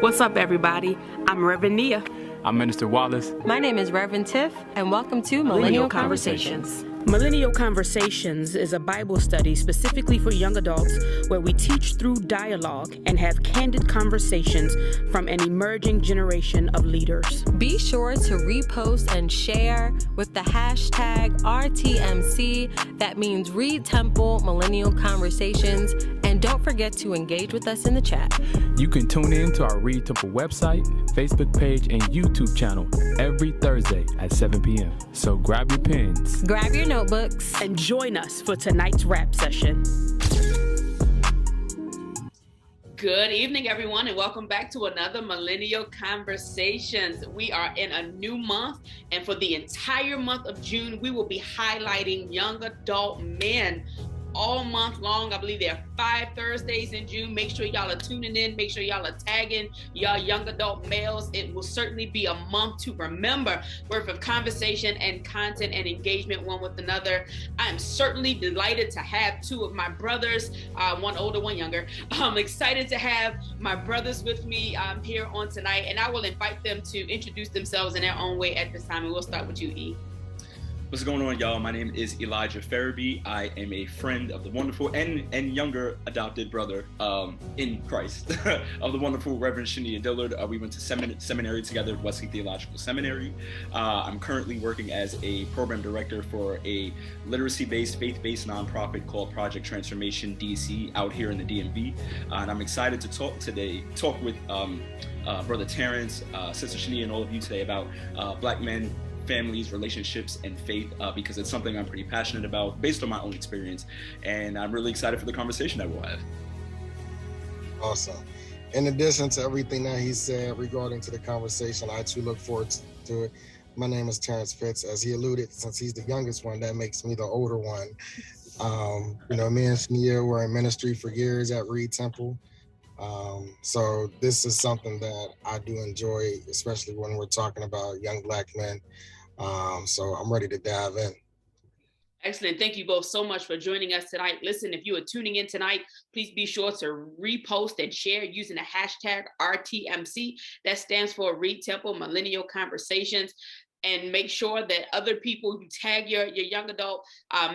What's up, everybody? I'm Reverend Nia. I'm Minister Wallace. My name is Reverend Tiff, and welcome to Millennial Conversations. Millennial Conversations is a Bible study specifically for young adults where we teach through dialogue and have candid conversations from an emerging generation of leaders. Be sure to repost and share with the hashtag RTMC. That means Read Temple Millennial Conversations. And don't forget to engage with us in the chat. You can tune in to our Read Temple website, Facebook page, and YouTube channel every Thursday at 7 p.m. So grab your pens, grab your notebooks, and join us for tonight's rap session. Good evening, everyone, and welcome back to another Millennial Conversations. We are in a new month, and for the entire month of June, we will be highlighting young adult men all month long. I believe there are 5 Thursdays in June. Make sure y'all are tuning in. Make sure y'all are tagging y'all young adult males. It will certainly be a month to remember, worth of conversation and content and engagement one with another. I am certainly delighted to have 2 of my brothers, one older, one younger. I'm excited to have my brothers with me here on tonight, and I will invite them to introduce themselves in their own way at this time, and we'll start with you, E. What's going on, y'all? My name is Elijah Farabee. I am a friend of the wonderful and younger adopted brother in Christ of the wonderful Reverend Chania DIllard. We went to seminary together at Wesley Theological Seminary. I'm currently working as a program director for a literacy-based, faith-based nonprofit called Project Transformation DC out here in the DMV. And I'm excited to talk with Brother Terrence, Sister Chania, and all of you today about Black men, families, relationships, and faith, because it's something I'm pretty passionate about based on my own experience, and I'm really excited for the conversation that we'll have. Awesome. In addition to everything that he said regarding to the conversation, I too look forward to it. My name is Terrence Fitz. As he alluded, since he's the youngest one, that makes me the older one. Me and Chania were in ministry for years at Read Temple. So this is something that I do enjoy, especially when we're talking about young Black men. So I'm ready to dive in. Excellent. Thank you both so much for joining us tonight. Listen, if you are tuning in tonight, please be sure to repost and share using the hashtag RTMC. That stands for Read Temple Millennial Conversations. And make sure that other people, you tag your young adult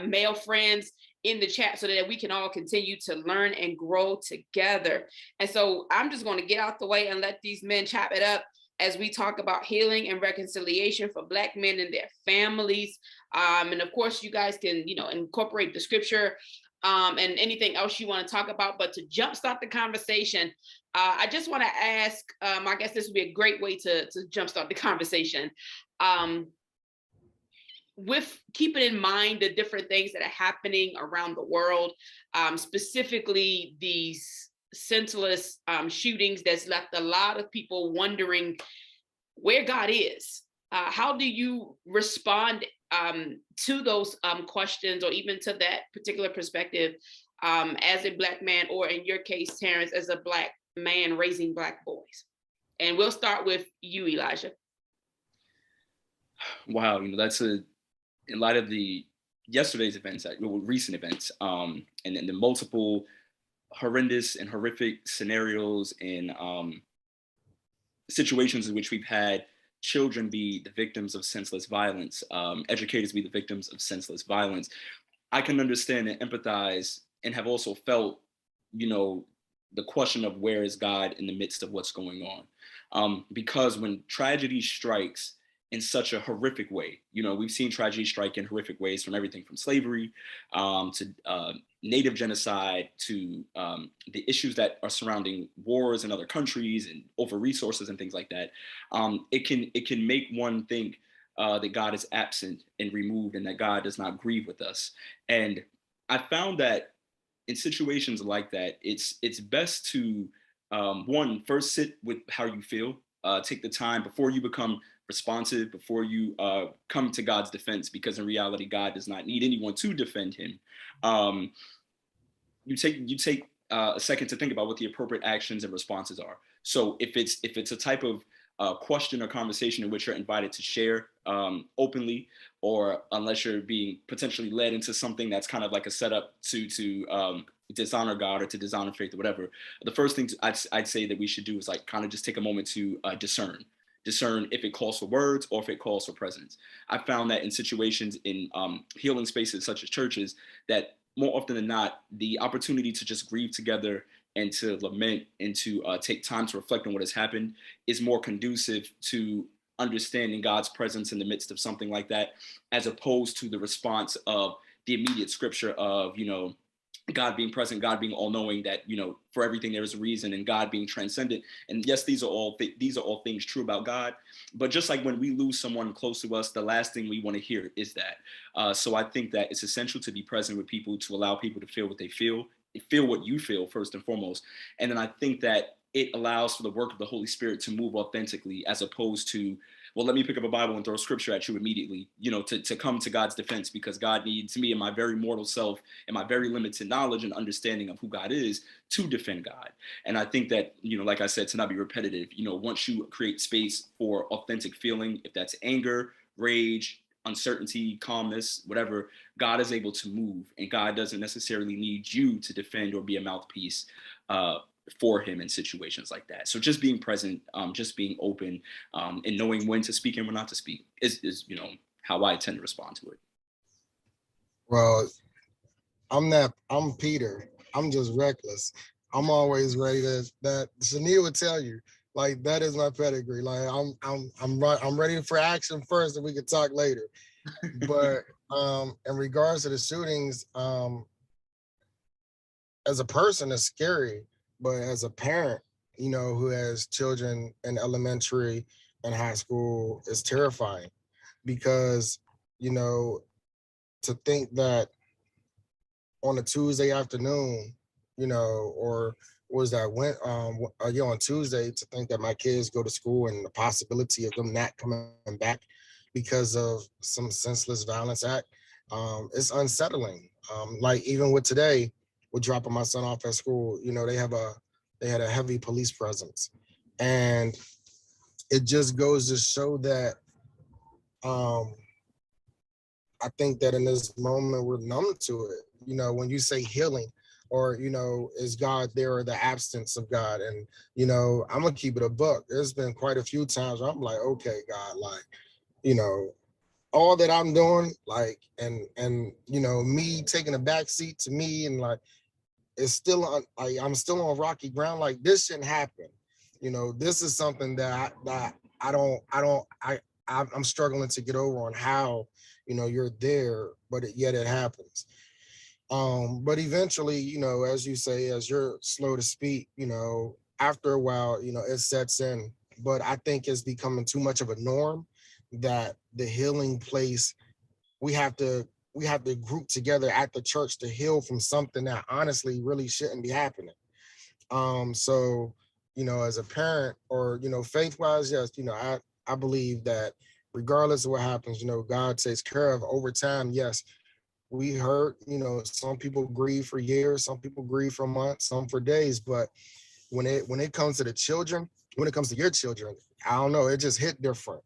male friends in the chat so that we can all continue to learn and grow together. And so I'm just going to get out the way and let these men chop it up as we talk about healing and reconciliation for Black men and their families. And of course, you guys can, incorporate the scripture and anything else you want to talk about. But to jumpstart the conversation, I just want to ask, I guess this would be a great way to jumpstart the conversation. With keeping in mind the different things that are happening around the world, specifically these senseless shootings that's left a lot of people wondering where God is. How do you respond to those questions, or even to that particular perspective as a Black man, or in your case, Terrence, as a Black man raising Black boys? And we'll start with you, Elijah. Wow, that's in light of the yesterday's events, recent events, and then the multiple horrendous and horrific scenarios and situations in which we've had children be the victims of senseless violence, educators be the victims of senseless violence. I can understand and empathize, and have also felt, the question of where is God in the midst of what's going on? Because when tragedy strikes in such a horrific way, we've seen tragedy strike in horrific ways, from everything from slavery to Native genocide to the issues that are surrounding wars in other countries and over resources and things like that. It can make one think that God is absent and removed, and that God does not grieve with us. And I found that in situations like that, it's best to first sit with how you feel. Take the time before you become responsive, before you come to God's defense, because in reality, God does not need anyone to defend him. You take a second to think about what the appropriate actions and responses are. So if it's a type of question or conversation in which you're invited to share openly, or unless you're being potentially led into something that's kind of like a setup to dishonor God or to dishonor faith or whatever. The first thing I'd say that we should do is like kind of just take a moment to discern if it calls for words or if it calls for presence. I found that in situations in healing spaces such as churches, that more often than not, the opportunity to just grieve together and to lament and to take time to reflect on what has happened is more conducive to understanding God's presence in the midst of something like that, as opposed to the response of the immediate scripture of, God being present, God being all-knowing, that, for everything there is a reason, and God being transcendent. And yes, these are all things true about God. But just like when we lose someone close to us, the last thing we want to hear is that. So I think that it's essential to be present with people, to allow people to feel what they feel what you feel first and foremost. And then I think that it allows for the work of the Holy Spirit to move authentically, as opposed to, well, let me pick up a Bible and throw scripture at you immediately, to come to God's defense, because God needs me in my very mortal self and my very limited knowledge and understanding of who God is to defend God. And I think that, like I said, to not be repetitive, once you create space for authentic feeling, if that's anger, rage, uncertainty, calmness, whatever, God is able to move, and God doesn't necessarily need you to defend or be a mouthpiece for him in situations like that. So just being present, just being open, and knowing when to speak and when not to speak is how I tend to respond to it. Well, I'm Peter. I'm just reckless. I'm always ready that Chania would tell you, like, that is my pedigree. Like, I'm ready for action first, and we can talk later. But in regards to the shootings, as a person, it's scary. But as a parent, who has children in elementary and high school, it's terrifying, because, to think that on a Tuesday afternoon, or was that on Tuesday, to think that my kids go to school and the possibility of them not coming back because of some senseless violence act, it's unsettling. Like, even with today, with dropping my son off at school, they had a heavy police presence, and it just goes to show that I think that in this moment we're numb to it. When you say healing, or, is God there, or the absence of God? And, I'm gonna keep it a buck. There's been quite a few times where I'm like, okay, God, like, all that I'm doing, like, and me taking a back seat to me, and like, it's still on, like, I'm still on rocky ground. Like, this shouldn't happen. This is something that I'm struggling to get over, on how, you're there, but yet it happens. But eventually, as you say, as you're slow to speak, after a while, it sets in. But I think it's becoming too much of a norm, that the healing place, we have to group together at the church to heal from something that honestly really shouldn't be happening. So, as a parent, or, faith-wise, yes, I believe that regardless of what happens, God takes care of over time. Yes, we heard, some people grieve for years, some people grieve for months, some for days. But when it comes to the children, when it comes to your children, I don't know, it just hit different.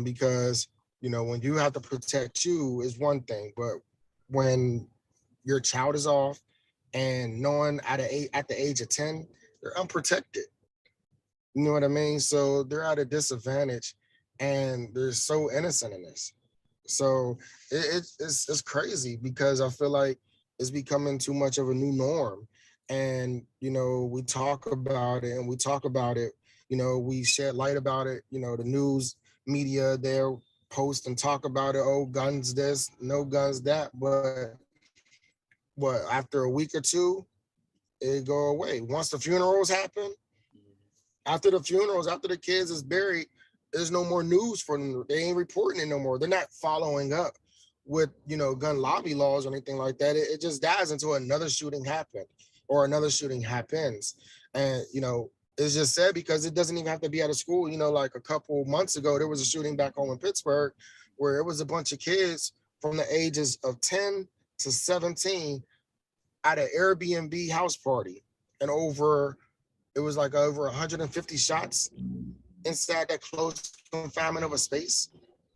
Because, when you have to protect you is one thing, but when your child is off, and knowing at the age of 10, they're unprotected. You know what I mean? So they're at a disadvantage, and they're so innocent in this. So it's crazy, because I feel like it's becoming too much of a new norm. And, we talk about it, and we talk about it, we shed light about it, the news media there post and talk about it. Oh, guns this, no guns that. But after a week or two, it go away. Once the funerals happen, after the kids is buried, there's no more news for them. They ain't reporting it no more. They're not following up with, gun lobby laws or anything like that. It just dies until another shooting happened, or another shooting happens. And, it's just sad, because it doesn't even have to be at a school. Like a couple months ago, there was a shooting back home in Pittsburgh, where it was a bunch of kids from the ages of 10 to 17 at an Airbnb house party. And it was like over 150 shots. inside that close confinement of a space.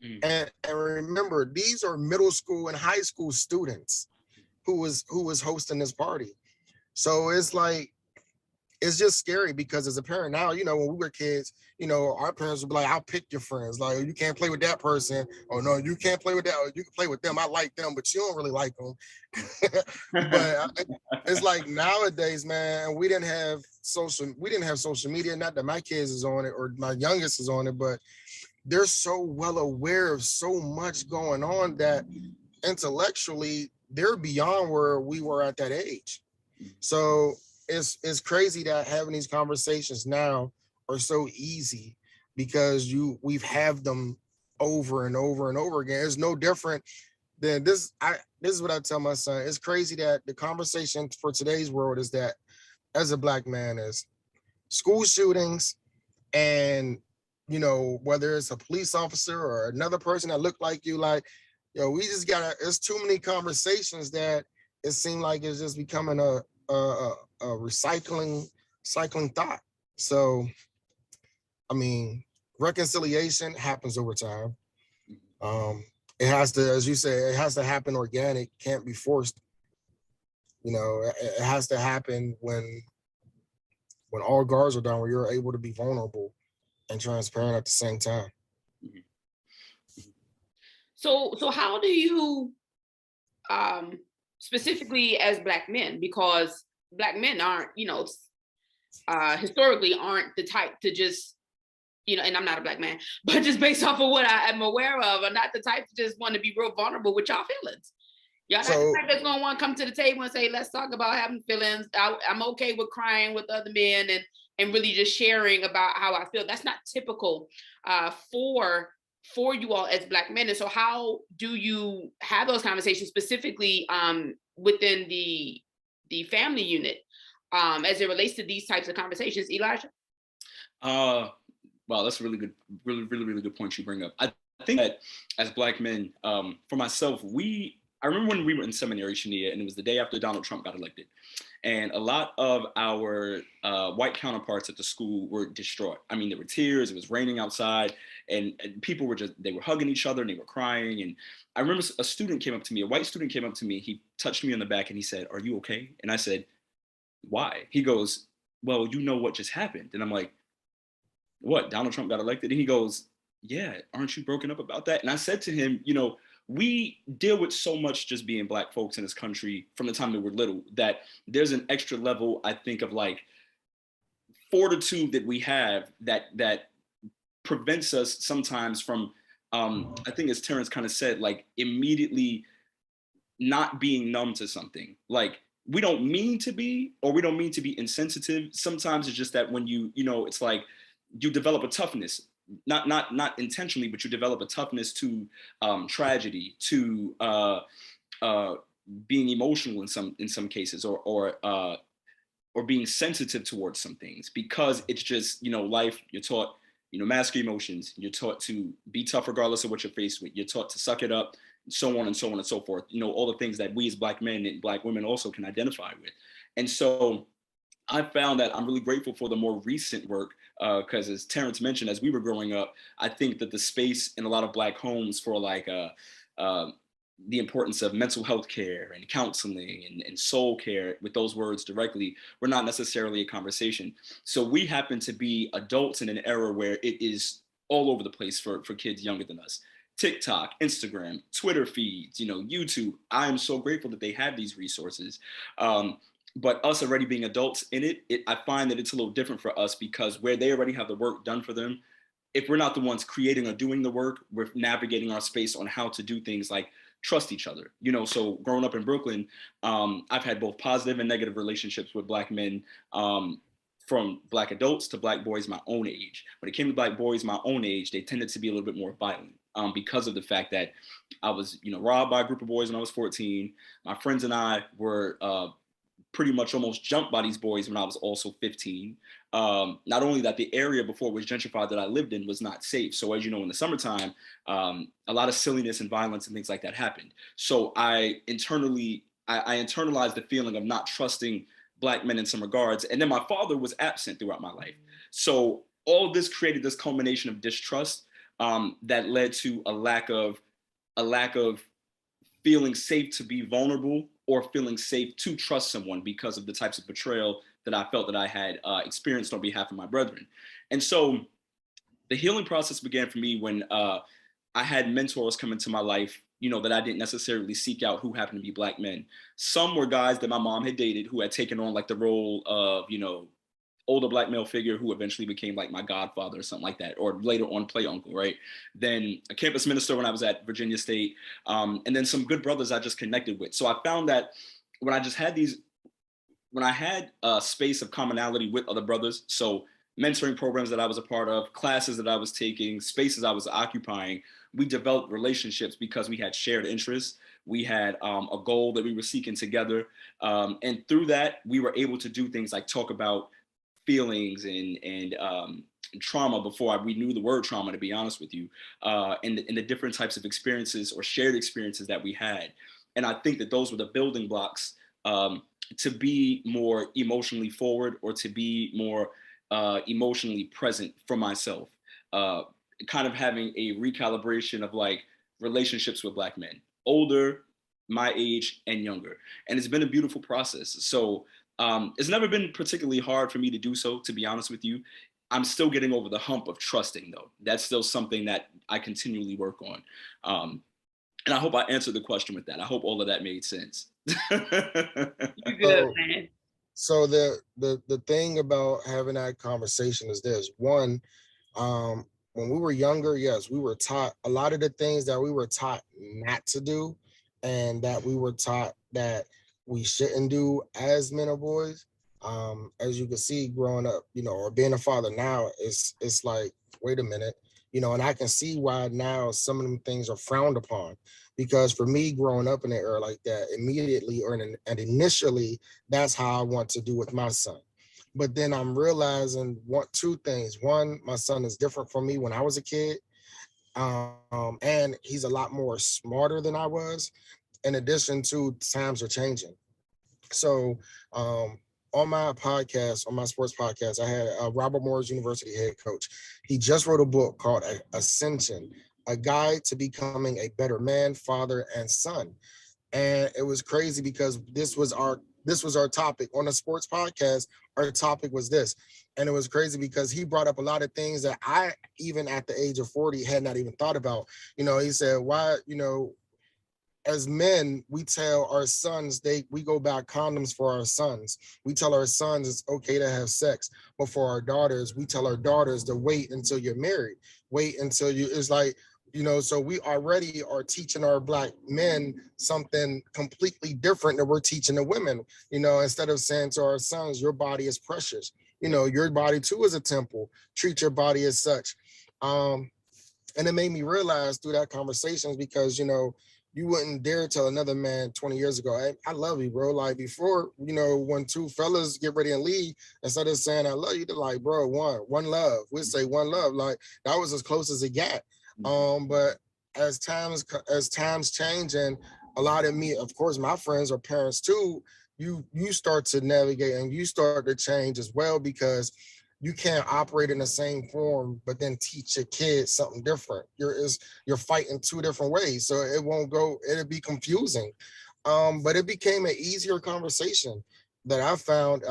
Mm. And remember, these are middle school and high school students who was hosting this party. So it's like, it's just scary because as a parent now, when we were kids, our parents would be like, I'll pick your friends. Like, you can't play with that person. Oh, no, you can't play with that. Or you can play with them. I like them, but you don't really like them. But it's like nowadays, man, we didn't have social media. Not that my kids is on it or my youngest is on it, but they're so well aware of so much going on that intellectually they're beyond where we were at that age. So it's crazy that having these conversations now are so easy because we've had them over and over and over again. It's no different than this. This is what I tell my son. It's crazy that the conversation for today's world is that as a Black man is school shootings and whether it's a police officer or another person that look like you, like, we just it's too many conversations that it seems like it's just becoming a recycling thought. So, I mean, reconciliation happens over time. It has to, as you say, it has to happen organic, can't be forced. It has to happen when all guards are down, where you're able to be vulnerable and transparent at the same time. So how do you, specifically as Black men, because Black men aren't, historically aren't the type to just, and I'm not a Black man, but just based off of what I am aware of, are not the type to just want to be real vulnerable with y'all feelings. Y'all not the type that's gonna want to come to the table and say, let's talk about having feelings. I'm okay with crying with other men and really just sharing about how I feel. That's not typical for you all as Black men. And so how do you have those conversations specifically within the family unit as it relates to these types of conversations, Elijah? Wow, that's a really good, really good point you bring up. I think that as Black men, for myself, I remember when we were in seminary, Chania, and it was the day after Donald Trump got elected. And a lot of our white counterparts at the school were distraught. I mean, there were tears, it was raining outside, and people were they were hugging each other and they were crying. And I remember a white student came up to me, he touched me on the back and he said, "Are you okay?" And I said, "Why?" He goes, "Well, you know what just happened." And I'm like, "What, Donald Trump got elected?" And he goes, "Yeah, aren't you broken up about that?" And I said to him, we deal with so much just being Black folks in this country from the time that we're little, that there's an extra level, I think, of like fortitude that we have that prevents us sometimes from, I think as Terrence kind of said, like immediately not being numb to something. Like, we don't mean to be, or we don't mean to be insensitive. Sometimes it's just that when it's like you develop a toughness, not intentionally, but you develop a toughness to tragedy, to being emotional in some cases, or being sensitive towards some things, because it's just life. You're taught mask your emotions. You're taught to be tough regardless of what you're faced with. You're taught to suck it up, so on and so on and so forth. All the things that we as Black men and Black women also can identify with. And so I found that I'm really grateful for the more recent work, because as Terrence mentioned, as we were growing up, I think that the space in a lot of Black homes for like the importance of mental health care and counseling and soul care, with those words directly, were not necessarily a conversation. So we happen to be adults in an era where it is all over the place for kids younger than us. TikTok, Instagram, Twitter feeds, YouTube. I am so grateful that they have these resources. But us already being adults in it, I find that it's a little different for us, because where they already have the work done for them, if we're not the ones creating or doing the work, we're navigating our space on how to do things like trust each other. So growing up in Brooklyn, I've had both positive and negative relationships with Black men, from Black adults to Black boys my own age. When it came to Black boys my own age, they tended to be a little bit more violent, because of the fact that I was, robbed by a group of boys when I was 14. My friends and I were pretty much almost jumped by these boys when I was also 15. Not only that, the area before it was gentrified that I lived in was not safe. So as you know, in the summertime, a lot of silliness and violence and things like that happened. So I internalized the feeling of not trusting Black men in some regards. And then my father was absent throughout my life. So all this created this culmination of distrust that led to a lack of feeling safe to be vulnerable or feeling safe to trust someone because of the types of betrayal that I felt that I had experienced on behalf of my brethren. And so the healing process began for me when I had mentors come into my life, you know, that I didn't necessarily seek out, who happened to be Black men. Some were guys that my mom had dated who had taken on like the role of, you know, older Black male figure who eventually became like my godfather or something like that, or later on play uncle, right? Then a campus minister when I was at Virginia State, and then some good brothers I just connected with. So I found that when I had a space of commonality with other brothers, so mentoring programs that I was a part of, classes that I was taking, spaces I was occupying, we developed relationships because we had shared interests. We had a goal that we were seeking together. And through that, we were able to do things like talk about feelings and trauma before we knew the word trauma, to be honest with you, and the different types of experiences or shared experiences that we had. And I think that those were the building blocks to be more emotionally forward or to be more emotionally present for myself, kind of having a recalibration of like relationships with Black men, older, my age, and younger. And it's been a beautiful process. So it's never been particularly hard for me to do so, to be honest with you. I'm still getting over the hump of trusting, though. That's still something that I continually work on. And I hope I answered the question with that. I hope all of that made sense. You good, man. So the thing about having that conversation is this. One, when we were younger, yes, we were taught a lot of the things that we were taught not to do, and that we were taught that we shouldn't do as men or boys. As you can see, growing up, you know, or being a father now, it's like, wait a minute, you know, and I can see why now some of them things are frowned upon. Because for me, growing up in an era like that, immediately and initially, that's how I want to do with my son. But then I'm realizing two things. One, my son is different from me when I was a kid. And he's a lot more smarter than I was. In addition to, times are changing. So on my podcast, on my sports podcast, I had Robert Morris University head coach. He just wrote a book called Ascension, a guide to becoming a better man, father, and son. And it was crazy because this was our topic on the sports podcast. Our topic was this. And it was crazy because he brought up a lot of things that I, even at the age of 40, had not even thought about. You know, he said, why, you know, as men, we tell our sons, we go buy condoms for our sons. We tell our sons it's okay to have sex. But for our daughters, we tell our daughters to wait until you're married. Wait until it's like, you know, so we already are teaching our Black men something completely different that we're teaching the women. You know, instead of saying to our sons, your body is precious. You know, your body too is a temple. Treat your body as such. And it made me realize through that conversations, because, you know, you wouldn't dare tell another man 20 years ago, hey, I love you, bro. Like before, you know, when two fellas get ready and leave, instead of saying I love you, they're like, bro, one love. We'd say one love. Like that was as close as it got. But as times change, and a lot of me, of course, my friends are parents too, you start to navigate and you start to change as well, because you can't operate in the same form, but then teach your kids something different. You're fighting two different ways. So it'll be confusing. But it became an easier conversation that I found,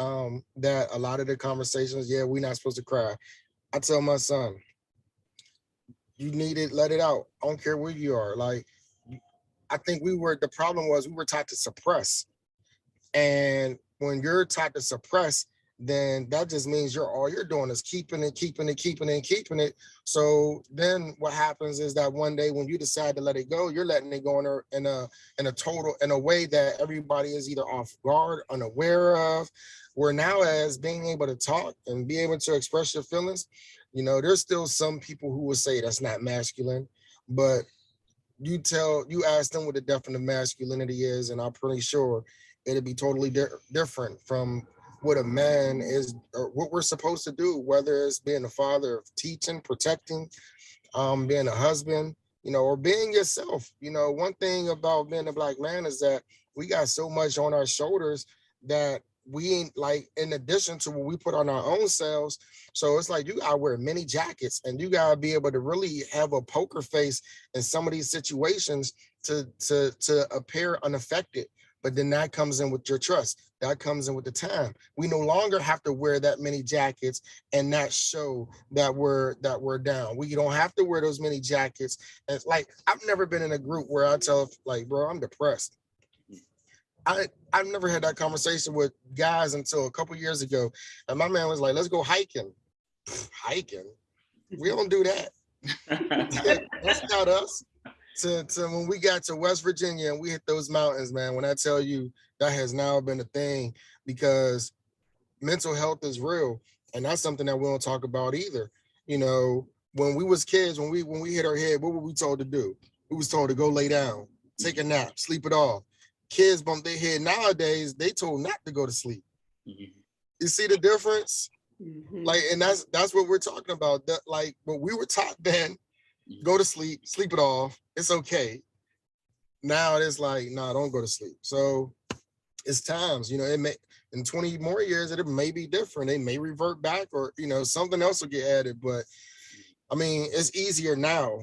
that a lot of the conversations, yeah, we're not supposed to cry. I tell my son, you need it, let it out. I don't care where you are. Like, I think the problem was we were taught to suppress. And when you're taught to suppress, then that just means all you're doing is keeping it. So then what happens is that one day when you decide to let it go, you're letting it go in a way that everybody is either off guard, unaware of. Where now, as being able to talk and be able to express your feelings, you know, there's still some people who will say that's not masculine, but you ask them what the definition of masculinity is, and I'm pretty sure it'll be totally different from what a man is, or what we're supposed to do, whether it's being a father, teaching, protecting, being a husband, you know, or being yourself. You know, one thing about being a Black man is that we got so much on our shoulders that we ain't like, in addition to what we put on our own selves. So it's like you gotta wear many jackets and you gotta be able to really have a poker face in some of these situations to appear unaffected. But then that comes in with your trust. That comes in with the time. We no longer have to wear that many jackets and not show that we're down. We don't have to wear those many jackets. And it's like, I've never been in a group where I tell, like, bro, I'm depressed. I've never had that conversation with guys until a couple years ago. And my man was like, let's go hiking. Hiking? We don't do that. That's not us. To when we got to West Virginia and we hit those mountains, man, when I tell you that has now been a thing, because mental health is real. And that's something that we don't talk about either. You know, when we was kids, when we hit our head, what were we told to do? We was told to go lay down, take a nap, sleep it off. Kids bump their head nowadays, they told not to go to sleep. You see the difference? Like, and that's what we're talking about. That, like, what we were taught then, go to sleep it off, it's okay. Now it's like, no, don't go to sleep. So it's times, you know, it may, in 20 more years, it may be different. They may revert back, or, you know, something else will get added. But I mean, it's easier now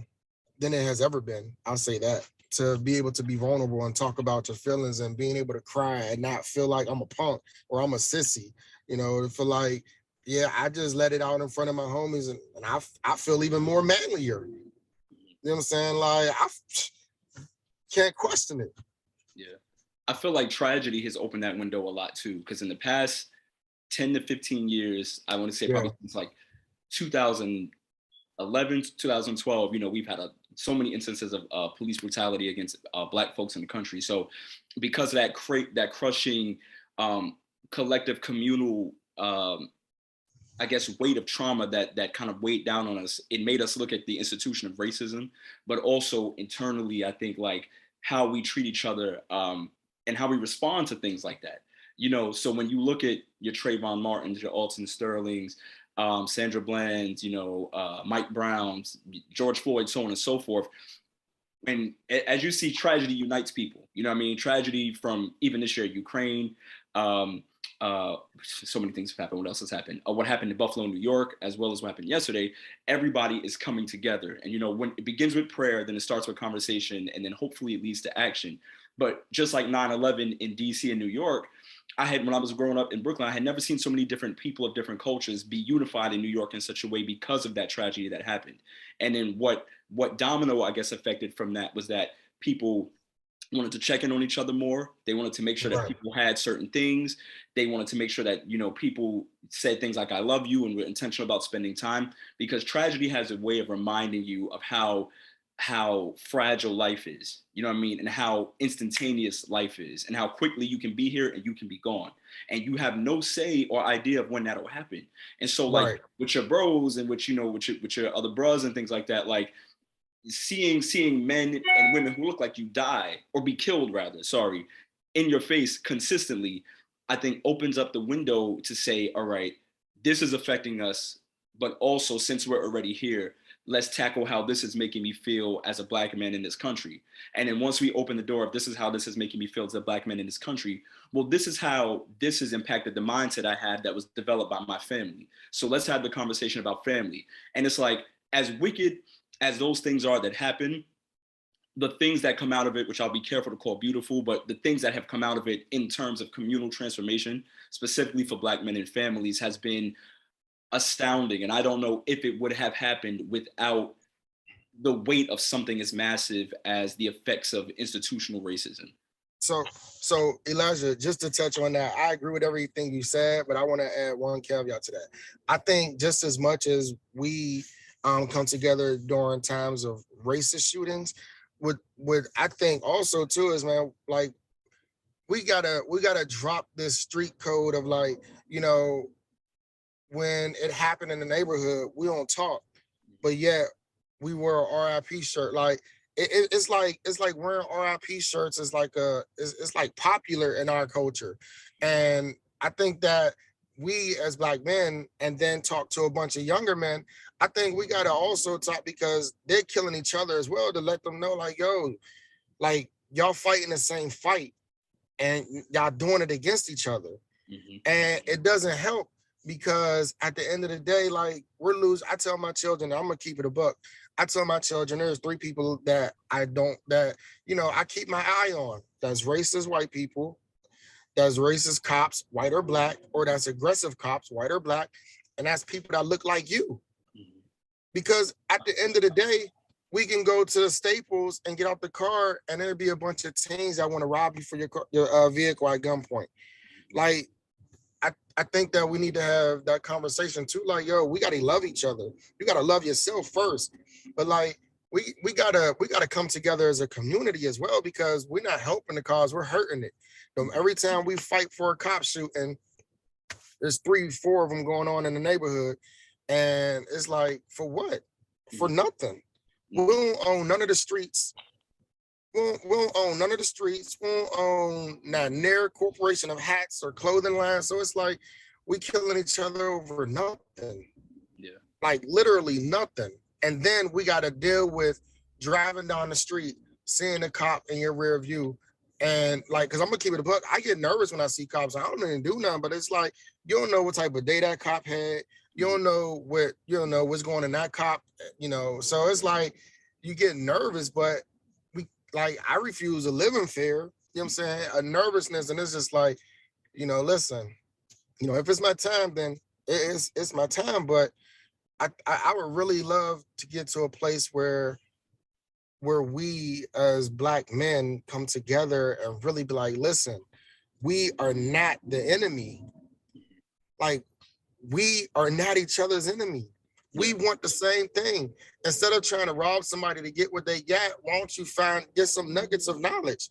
than it has ever been. I'll say that, to be able to be vulnerable and talk about your feelings and being able to cry and not feel like I'm a punk or I'm a sissy, you know, to feel like, yeah, I just let it out in front of my homies and I feel even more manlier. You know what I'm saying? Like, I can't question it. Yeah. I feel like tragedy has opened that window a lot too, because in the past 10 to 15 years, I want to say probably since like 2011, 2012, you know, we've had so many instances of police brutality against Black folks in the country. So because of that crushing collective communal I guess weight of trauma that kind of weighed down on us, it made us look at the institution of racism, but also internally, I think, like how we treat each other and how we respond to things like that. You know, so when you look at your Trayvon Martins, your Alton Sterlings, Sandra Bland's, you know, Mike Brown's, George Floyd, so on and so forth. And as you see, tragedy unites people. You know what I mean? Tragedy from even this year, Ukraine, so many things have happened. What else has happened? What happened in Buffalo, New York, as well as what happened yesterday. Everybody is coming together. And, you know, when it begins with prayer, then it starts with conversation, and then hopefully it leads to action. But just like 9/11 in DC and New York, when I was growing up in Brooklyn, I had never seen so many different people of different cultures be unified in New York in such a way because of that tragedy that happened. And then what domino, I guess, affected from that was that people wanted to check in on each other more. They wanted to make sure that people had certain things. They wanted to make sure that, you know, people said things like, I love you, and were intentional about spending time, because tragedy has a way of reminding you of how fragile life is, you know what I mean? And how instantaneous life is, and how quickly you can be here and you can be gone. And you have no say or idea of when that'll happen. And so like with your bros and with, you know, with your other bros and things like that, like seeing men and women who look like you die, or be killed rather, sorry, in your face consistently, I think opens up the window to say, all right, this is affecting us, but also, since we're already here, let's tackle how this is making me feel as a Black man in this country. And then once we open the door of this is how this is making me feel as a Black man in this country, well, this is how this has impacted the mindset I had that was developed by my family. So let's have the conversation about family. And it's like, as wicked as those things are that happen, the things that come out of it, which I'll be careful to call beautiful, but the things that have come out of it in terms of communal transformation, specifically for Black men and families, has been astounding. And I don't know if it would have happened without the weight of something as massive as the effects of institutional racism. So Elijah, just to touch on that, I agree with everything you said, but I want to add one caveat to that. I think just as much as we come together during times of racist shootings, what I think also too is, man, like we gotta drop this street code of, like, you know, when it happened in the neighborhood, we don't talk, but yet we wear a RIP shirt. Like it's like wearing RIP shirts is like it's like popular in our culture. And I think that we as Black men, and then talk to a bunch of younger men, I think we gotta also talk, because they're killing each other as well, to let them know, like, yo, like y'all fighting the same fight and y'all doing it against each other. And it doesn't help because at the end of the day, like we're losing. I tell my children, I'm gonna keep it a buck. I tell my children there's 3 people that I keep my eye on. That's racist white people, that's racist cops, white or black, or that's aggressive cops, white or black, and that's people that look like you. Because at the end of the day, we can go to the Staples and get out the car, and there'll be a bunch of teens that want to rob you for your vehicle at gunpoint. Like, I think that we need to have that conversation too. Like, yo, we gotta love each other. You gotta love yourself first. But like, we gotta come together as a community as well, because we're not helping the cause, we're hurting it. Every time we fight for a cop shooting, there's 3, 4 of them going on in the neighborhood, and it's like, for what? For nothing. We don't own none of the streets. We don't own none of the streets. We don't own not near corporation of hats or clothing lines. So it's like we killing each other over nothing. Yeah. Like literally nothing. And then we got to deal with driving down the street, seeing a cop in your rear view. And like, cause I'm gonna keep it a buck. I get nervous when I see cops. I don't even do nothing, but it's like, you don't know what type of day that cop had. You don't know what's going in that cop, So it's like you get nervous, but like I refuse to live in fear. You know what I'm saying? A nervousness, and it's just like, listen, if it's my time, then it's my time. But I would really love to get to a place where we as Black men come together and really be like, listen, we are not the enemy. Like, we are not each other's enemy. We want the same thing. Instead of trying to rob somebody to get what they got, why don't you get some nuggets of knowledge?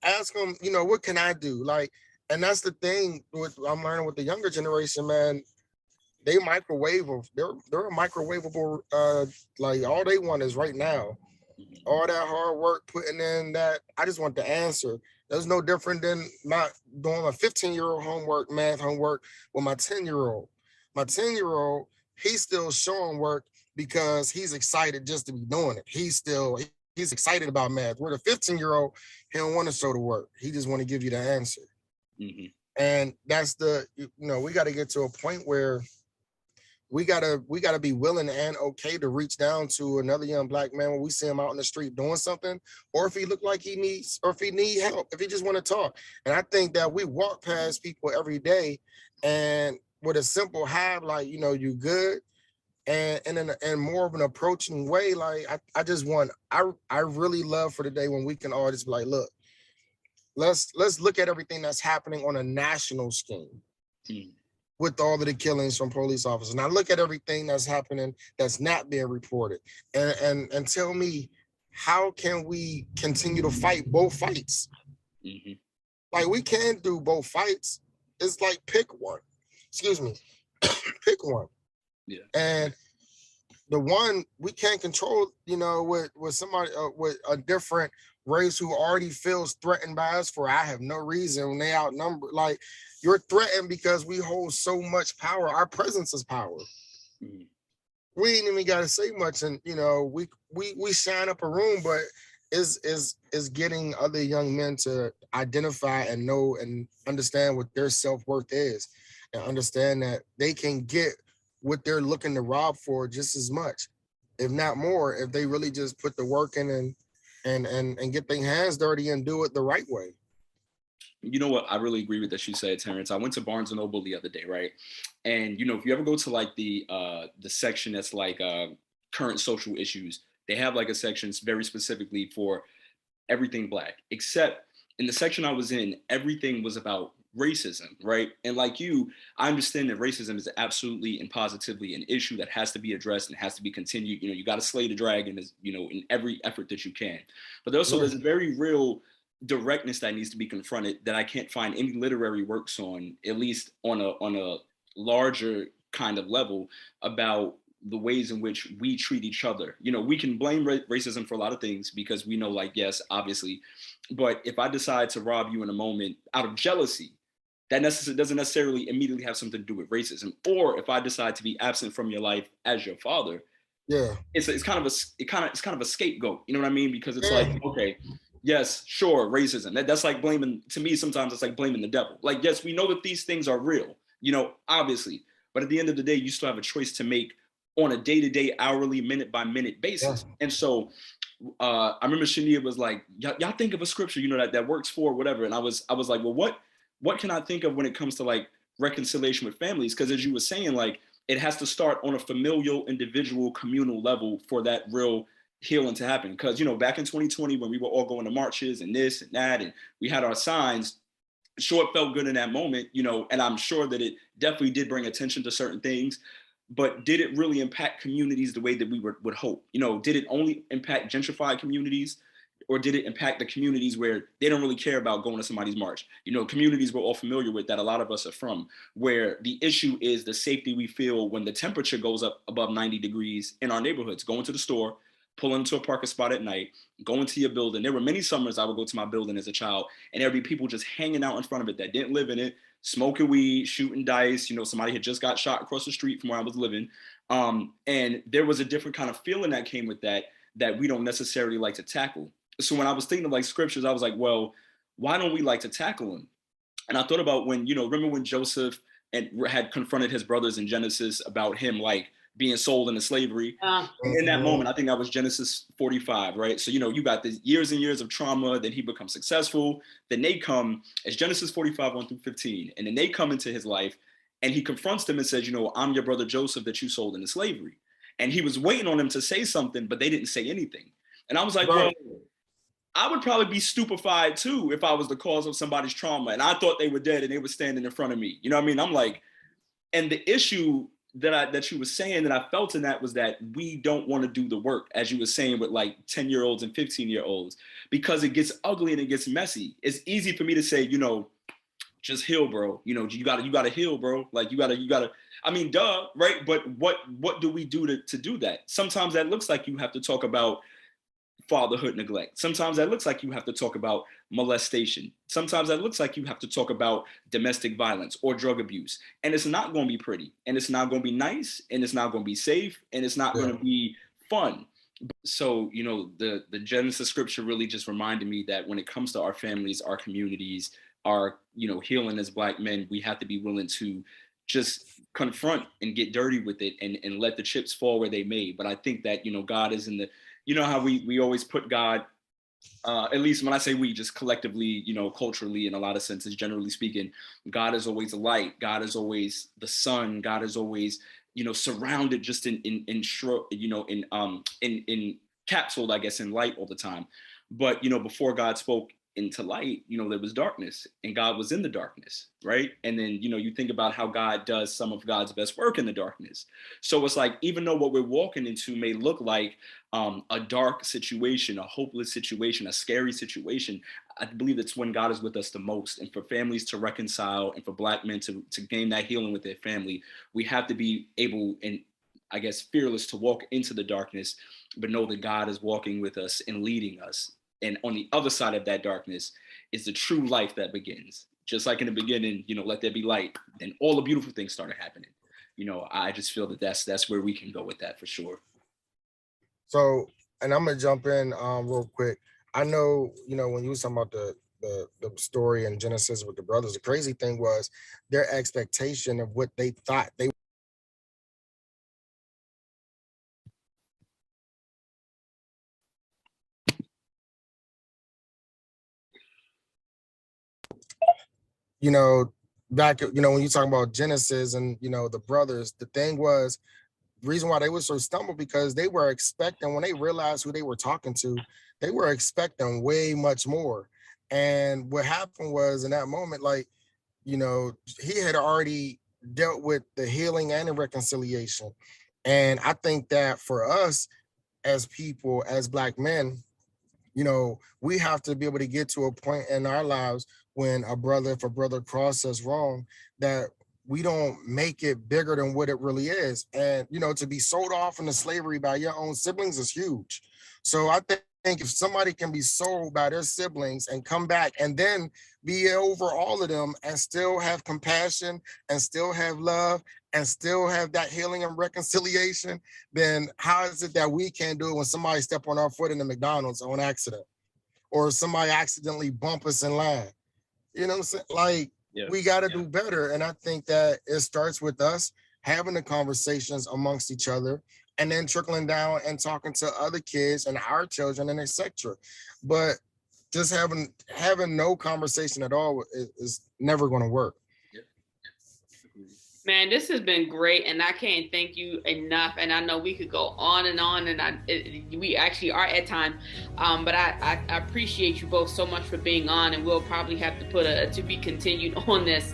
Ask them, what can I do? Like, and that's the thing I'm learning with the younger generation, man. They're a microwavable, like all they want is right now. All that hard work putting in that, I just want the answer. That's no different than my doing my 15-year-old math homework with my 10-year-old. My 10-year-old, he's still showing work because he's excited just to be doing it. He's excited about math. Where the 15-year-old, he don't want to show the work. He just want to give you the answer. And that's we got to get to a point where we gotta be willing and okay to reach down to another young Black man when we see him out in the street doing something, or if he look like he needs, or if he need help, if he just want to talk. And I think that we walk past people every day, and with a simple hi, like, you good, and in more of an approaching way, like I really love for the day when we can all just be like, look, let's look at everything that's happening on a national scheme. With all of the killings from police officers. Now look at everything that's happening that's not being reported, and tell me, how can we continue to fight both fights? Like, we can't do both fights. It's like, pick one. Excuse me. Pick one. Yeah. And the one we can't control, with somebody with a different race who already feels threatened by us for I have no reason when they outnumber. Like, you're threatened because we hold so much power. Our presence is power. We ain't even got to say much, and we shine up a room, but is getting other young men to identify and know and understand what their self-worth is, and understand that they can get what they're looking to rob for just as much, if not more, if they really just put the work in and get their hands dirty and do it the right way. You know what? I really agree with that you said, Terrence. I went to Barnes & Noble the other day, right? And, if you ever go to like the section that's like current social issues, they have like a section very specifically for everything Black, except in the section I was in, everything was about racism, right? And like you, I understand that racism is absolutely and positively an issue that has to be addressed and has to be continued. You got to slay the dragon, in every effort that you can. But also there's a very real directness that needs to be confronted that I can't find any literary works on, at least on a larger kind of level, about the ways in which we treat each other. We can blame racism for a lot of things because we know, like, yes, obviously, but if I decide to rob you in a moment out of jealousy, that doesn't necessarily immediately have something to do with racism. Or if I decide to be absent from your life as your father, it's kind of a scapegoat. You know what I mean? Because it's like, okay, Yes, sure, racism. That's like blaming, to me, sometimes it's like blaming the devil. Like, yes, we know that these things are real, obviously. But at the end of the day, you still have a choice to make on a day-to-day, hourly, minute-by-minute basis. Yeah. And so I remember Chania was like, y'all think of a scripture, that works for whatever. And I was like, well, what can I think of when it comes to like reconciliation with families? Because as you were saying, like, it has to start on a familial, individual, communal level for that real healing to happen. Because back in 2020, when we were all going to marches and this and that, and we had our signs, sure, it felt good in that moment, and I'm sure that it definitely did bring attention to certain things. But did it really impact communities the way that we would hope? Did it only impact gentrified communities, or did it impact the communities where they don't really care about going to somebody's march? Communities we're all familiar with, that a lot of us are from, where the issue is the safety we feel when the temperature goes up above 90 degrees in our neighborhoods, going to the store, pulling into a parking spot at night, going to your building. There were many summers I would go to my building as a child, and there'd be people just hanging out in front of it that didn't live in it, smoking weed, shooting dice. Somebody had just got shot across the street from where I was living. And there was a different kind of feeling that came with that we don't necessarily like to tackle. So when I was thinking of like scriptures, I was like, well, why don't we like to tackle them? And I thought about when, remember when Joseph had confronted his brothers in Genesis about him like being sold into slavery. In that moment, I think that was Genesis 45, right? So, you got the years and years of trauma, then he becomes successful. Then they come, as Genesis 45, 1 through 15. And then they come into his life and he confronts them and says, I'm your brother Joseph that you sold into slavery. And he was waiting on them to say something, but they didn't say anything. And I was like, well, I would probably be stupefied too if I was the cause of somebody's trauma and I thought they were dead and they were standing in front of me. You know what I mean? I'm like, and the issue that you were saying that I felt in that was that we don't want to do the work, as you were saying, with like 10-year-olds and 15-year-olds, because it gets ugly and it gets messy. It's easy for me to say, just heal, bro. You gotta heal, bro. Like you gotta, I mean, duh, right? But what do we do to do that? Sometimes that looks like you have to talk about fatherhood neglect. Sometimes that looks like you have to talk about molestation. Sometimes that looks like you have to talk about domestic violence or drug abuse. And it's not going to be pretty, and it's not going to be nice, and it's not going to be safe, and it's not going to be fun. So, the Genesis scripture really just reminded me that when it comes to our families, our communities, our, healing as Black men, we have to be willing to just confront and get dirty with it and let the chips fall where they may. But I think that, God is in the, how we always put God, at least when I say we, just collectively, culturally, in a lot of senses, generally speaking, God is always a light. God is always the sun. God is always, surrounded just in capsuled, I guess, in light all the time. But, before God spoke into light, there was darkness, and God was in the darkness, right? And then, you think about how God does some of God's best work in the darkness. So it's like, even though what we're walking into may look like a dark situation, a hopeless situation, a scary situation, I believe that's when God is with us the most. And for families to reconcile and for Black men to gain that healing with their family, we have to be able, and I guess fearless, to walk into the darkness, but know that God is walking with us and leading us. And on the other side of that darkness is the true life that begins. Just like in the beginning, let there be light, and all the beautiful things started happening. I just feel that that's where we can go with that for sure. So, and I'm gonna jump in real quick. I know, when you was talking about the story in Genesis with the brothers, the crazy thing was their expectation of what they thought they back, when you talk about Genesis and, the brothers, the thing was, the reason why they were so stumbled, because they were expecting, when they realized who they were talking to, they were expecting way much more. And what happened was, in that moment, like, he had already dealt with the healing and the reconciliation. And I think that for us as people, as Black men, we have to be able to get to a point in our lives when if a brother crosses us wrong, that we don't make it bigger than what it really is. And, to be sold off into slavery by your own siblings is huge. So I think if somebody can be sold by their siblings and come back and then be over all of them and still have compassion and still have love and still have that healing and reconciliation, then how is it that we can't do it when somebody step on our foot in the McDonald's on accident? or somebody accidentally bump us in line. You know what I'm saying? Like, we got to do better. And I think that it starts with us having the conversations amongst each other and then trickling down and talking to other kids and our children and etc. But just having no conversation at all is never going to work. Man, this has been great, and I can't thank you enough. And I know we could go on, and we actually are at time. But I appreciate you both so much for being on, and we'll probably have to put a to be continued on this,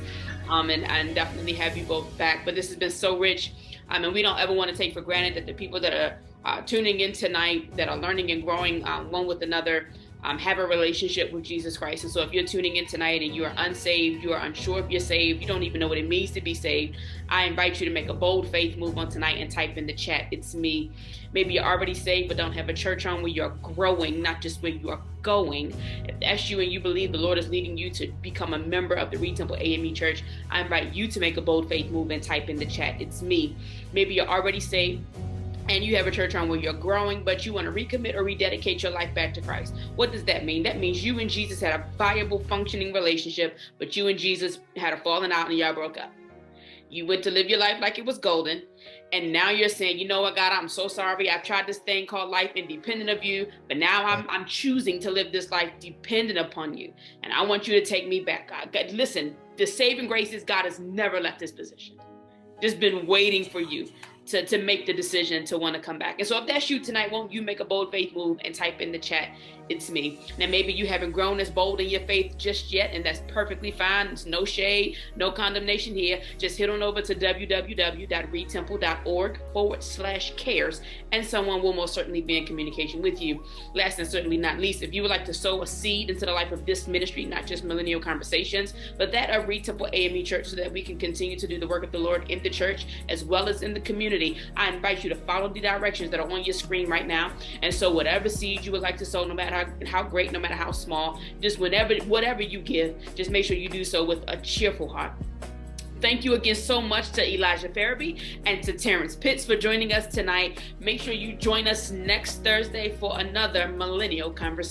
and definitely have you both back. But this has been so rich. And we don't ever want to take for granted that the people that are tuning in tonight, that are learning and growing one with another, have a relationship with Jesus Christ. And so if you're tuning in tonight and you are unsaved, you are unsure if you're saved, you don't even know what it means to be saved, I invite you to make a bold faith move on tonight and type in the chat, "It's me." Maybe you're already saved but don't have a church home where you're growing, not just where you are going. If that's you and you believe the Lord is leading you to become a member of the Reed Temple AME Church, I invite you to make a bold faith move and type in the chat, "It's me." Maybe you're already saved and you have a church home where you're growing, but you want to recommit or rededicate your life back to Christ. What does that mean? That means you and Jesus had a viable, functioning relationship, but you and Jesus had a falling out and y'all broke up. You went to live your life like it was golden, and now you're saying, "You know what, God, I'm so sorry. I've tried this thing called life independent of you, but now I'm choosing to live this life dependent upon you, and I want you to take me back, God." God, listen, the saving grace is God has never left this position. Just been waiting for you to make the decision to want to come back. And so if that's you tonight, won't you make a bold faith move and type in the chat, "It's me." Now, maybe you haven't grown as bold in your faith just yet, and that's perfectly fine. It's no shade, no condemnation here. Just head on over to www.reedtemple.org/cares, and someone will most certainly be in communication with you. Last and certainly not least, if you would like to sow a seed into the life of this ministry, not just Millennial Conversations, but that of Reed Temple AME Church, so that we can continue to do the work of the Lord in the church as well as in the community, I invite you to follow the directions that are on your screen right now. And so whatever seed you would like to sow, no matter how great, no matter how small, just whatever you give, just make sure you do so with a cheerful heart. Thank you again so much to Elijah Farabee and to Terrence Pitts for joining us tonight. Make sure you join us next Thursday for another Millennial Conversation.